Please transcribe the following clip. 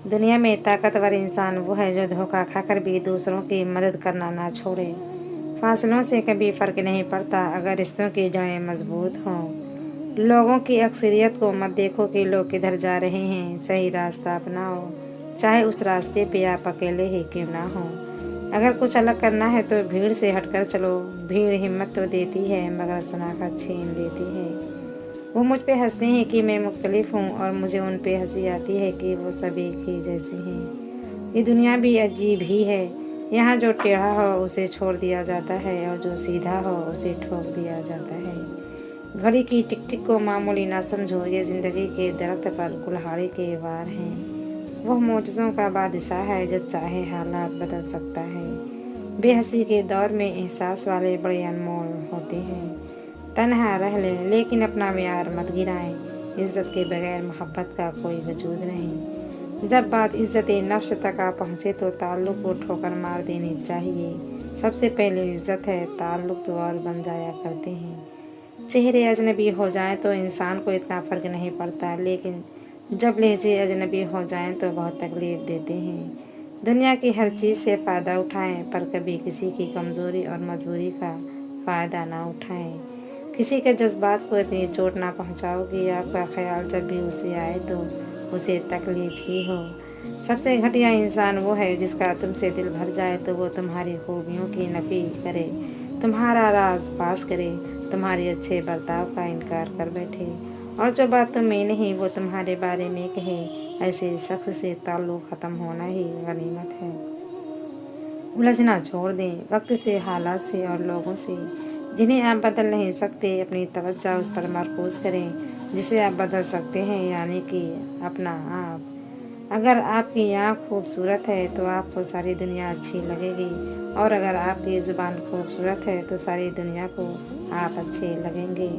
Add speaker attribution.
Speaker 1: दुनिया में ताकतवर इंसान वो है जो धोखा खाकर भी दूसरों की मदद करना ना छोड़े। फासलों से कभी फर्क नहीं पड़ता अगर रिश्तों की जड़ें मजबूत हों। लोगों की अक्सरियत को मत देखो कि लोग किधर जा रहे हैं, सही रास्ता अपनाओ, चाहे उस रास्ते पे आप अकेले ही क्यों ना हो। अगर कुछ अलग करना है तो भीड़ से हटकर चलो। भीड़ हिम्मत तो देती है मगर शनाख्त छीन लेती है। वो मुझ पे हंसते हैं कि मैं मुख्तलिफ हूँ और मुझे उन पे हंसी आती है कि वो सब एक ही जैसे हैं। ये दुनिया भी अजीब ही है। यहाँ जो टेढ़ा हो उसे छोड़ दिया जाता है और जो सीधा हो उसे ठोक दिया जाता है। घड़ी की टिक टिक को मामूली ना समझो, ये ज़िंदगी के दरख्त पर कुल्हाड़ी के वार हैं। वह मौजज़ों का बादशाह है, जब चाहे हालात बदल सकता है। बेहसी के दौर में एहसास वाले बड़े अनमोल होते हैं। तन्हा रह ले लेकिन अपना म्यार मत गिराएं। इज्जत के बगैर मोहब्बत का कोई वजूद नहीं। जब बात इज्जत नफ्स तक आ पहुँचे तो ताल्लुक़ को ठोकर मार देनी चाहिए। सबसे पहले इज्जत है, ताल्लुक़ तो और बन जाया करते हैं। चेहरे अजनबी हो जाएं तो इंसान को इतना फ़र्क नहीं पड़ता, लेकिन जब लहजे अजनबी हो जाएं तो बहुत तकलीफ़ देते हैं। दुनिया की हर चीज़ से फ़ायदा उठाएं पर कभी किसी की कमज़ोरी और मजबूरी का फ़ायदा ना उठाएं। किसी के जज्बात को इतनी चोट ना पहुंचाओ कि आपका ख्याल जब भी उसे आए तो उसे तकलीफ ही हो। सबसे घटिया इंसान वो है जिसका तुमसे दिल भर जाए तो वो तुम्हारी खूबियों की नफ़ी करे, तुम्हारा राज पास करे, तुम्हारे अच्छे बर्ताव का इनकार कर बैठे और जो बात तुम में नहीं वो तुम्हारे बारे में कहे। ऐसे शख्स से ताल्लुक़ ख़त्म होना ही गनीमत है। उलझना छोड़ दें वक्त से, हालात से और लोगों से। जिन्हें आप बदल नहीं सकते अपनी तवज्जो उस पर मरकूज़ करें जिसे आप बदल सकते हैं, यानी कि अपना आप। अगर आपकी आँख खूबसूरत है तो आपको सारी दुनिया अच्छी लगेगी और अगर आपकी ज़ुबान खूबसूरत है तो सारी दुनिया को आप अच्छे लगेंगे।